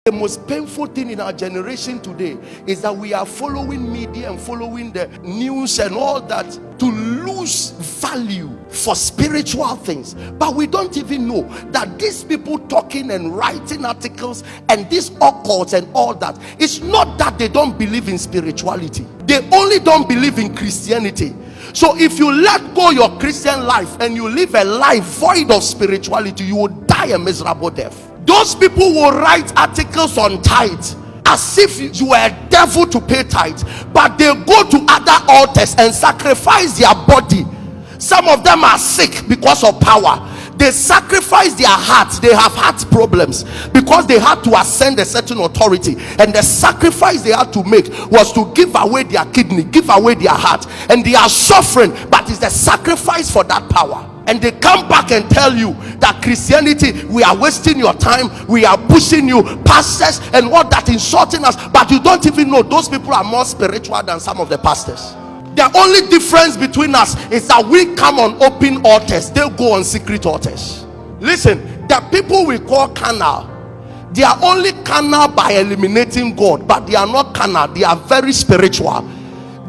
The most painful thing in our generation today is that we are following media and following the news and all that to lose value for spiritual things. But we don't even know that these people talking and writing articles and these occults and all that, it's not that they don't believe in spirituality. They only don't believe in Christianity. So if you let go your Christian life and you live a life void of spirituality, you will die a miserable death. Those people will write articles on tithe as if you were a devil to pay tithe, but they go to other altars and sacrifice their body. Some of them are sick because of power. They sacrifice their hearts. They have heart problems because they had to ascend a certain authority, and the sacrifice they had to make was to give away their kidney, give away their heart, and they are suffering, but it's the sacrifice for that power. And they come back and tell you that Christianity, we are wasting your time, we are pushing you, pastors and all that, insulting us. But you don't even know those people are more spiritual than some of the pastors. The only difference between us is that we come on open altars, they go on secret altars. Listen, the people we call carnal, they are only carnal by eliminating God, but they are not carnal, they are very spiritual.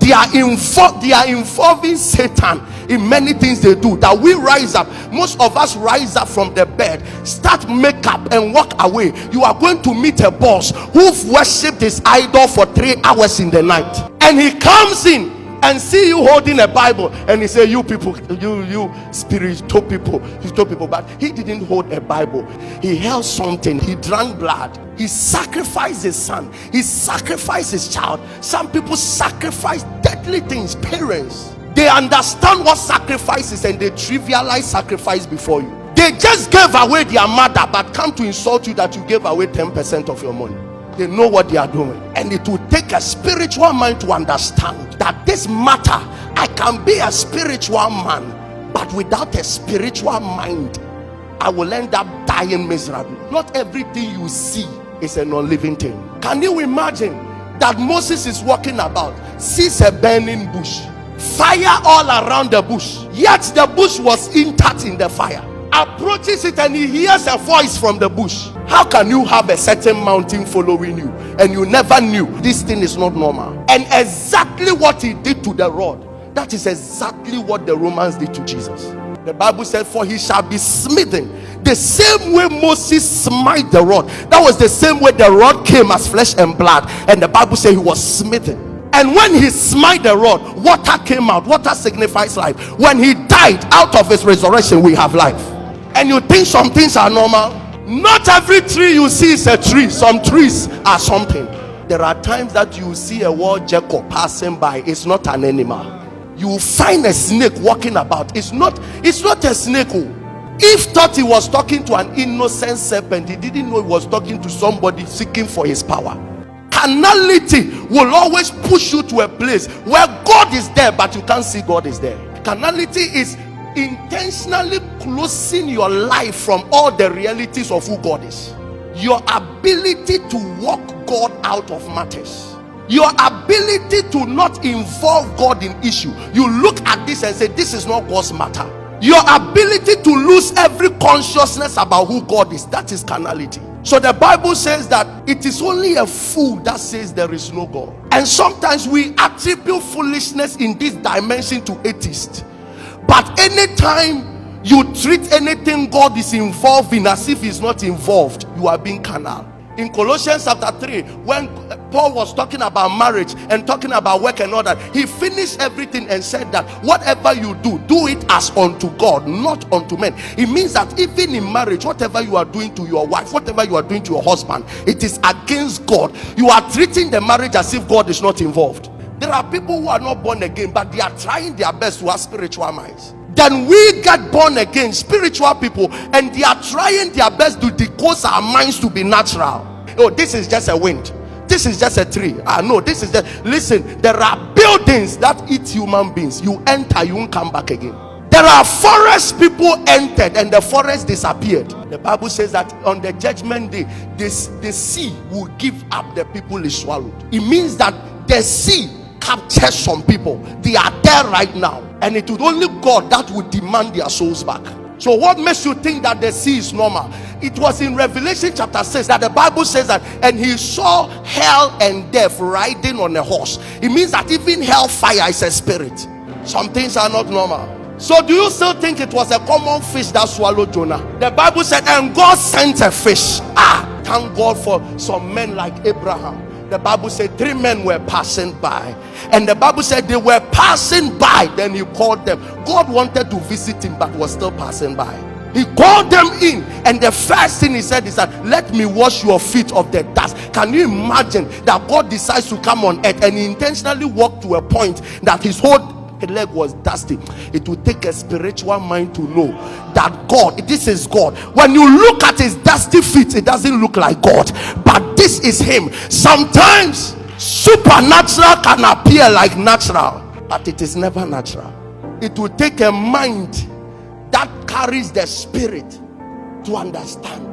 They are involving Satan in many things they do. That we rise up, most of us rise up from the bed, start makeup and walk away. You are going to meet a boss who've worshipped his idol for 3 hours in the night, and he comes in and see you holding a Bible, and he say, you people, you spiritual people, but he didn't hold a Bible. He held something. He drank blood. He sacrificed his son. He sacrificed his child. Some people sacrifice deadly things. Parents, they understand what sacrifice is, and they trivialize sacrifice before you. They just gave away their mother, but come to insult you that you gave away 10% of your money. They know what they are doing, and it will take a spiritual mind to understand that this matter, I can be a spiritual man, but without a spiritual mind, I will end up dying miserably. Not everything you see is a non-living thing. Can you imagine that Moses is walking about, sees a burning bush, fire all around the bush, yet the bush was intact in the fire, approaches it and he hears a voice from the bush. How can you have a certain mountain following you and you never knew this thing is not normal? And exactly what he did to the rod, that is exactly what the Romans did to Jesus. The Bible said, for he shall be smitten. The same way Moses smite the rod, that was the same way the rod came as flesh and blood, and the Bible said he was smitten. And when he smite the rod, water came out. Water signifies life. When he died, out of his resurrection we have life. And you think some things are normal? Not every tree you see is a tree. Some trees are something. There are times that you see a wild jackal passing by. It's not an animal. You will find a snake walking about. It's not a snake. If thought he was talking to an innocent serpent, he didn't know he was talking to somebody seeking for his power. Carnality will always push you to a place where God is there, but you can't see God is there. Carnality is intentionally closing your life from all the realities of who God is. Your ability to walk God out of matters. Your ability to not involve God in issue. You look at this and say, this is not God's matter. Your ability to lose every consciousness about who God is, that is carnality. So the Bible says that it is only a fool that says there is no God. And sometimes we attribute foolishness in this dimension to atheists. But anytime you treat anything God is involved in as if he's not involved, you are being carnal. In Colossians chapter 3, when Paul was talking about marriage and talking about work and all that, he finished everything and said that whatever you do, do it as unto God, not unto men. It means that even in marriage, whatever you are doing to your wife, whatever you are doing to your husband, it is against God. You are treating the marriage as if God is not involved. There are people who are not born again, but they are trying their best to have spiritual minds. Then we get born again, spiritual people, and they are trying their best to decode our minds to be natural. Oh, this is just a wind. This is just a tree. No, this is just... Listen, there are buildings that eat human beings. You enter, you won't come back again. There are forests people entered and the forest disappeared. The Bible says that on the judgment day, the sea will give up the people it swallowed. It means that the sea captures some people. They are there right now, and it would only God that would demand their souls back. So what makes you think that the sea is normal? It was in Revelation chapter 6 that the Bible says that, and he saw hell and death riding on a horse. It means that even hellfire is a spirit. Some things are not normal. So do you still think it was a common fish that swallowed Jonah? The Bible said, and God sent a fish. Thank God for some men like Abraham. The Bible said 3 men were passing by, and the Bible said they were passing by. Then he called them. God wanted to visit him but was still passing by. He called them in, and the first thing he said is that, let me wash your feet of the dust. Can you imagine that God decides to come on earth and he intentionally walked to a point that his whole leg was dusty? It will take a spiritual mind to know that God, this is God. When you look at his dusty feet, it doesn't look like God, but this is him. Sometimes supernatural can appear like natural, but it is never natural. It will take a mind that carries the spirit to understand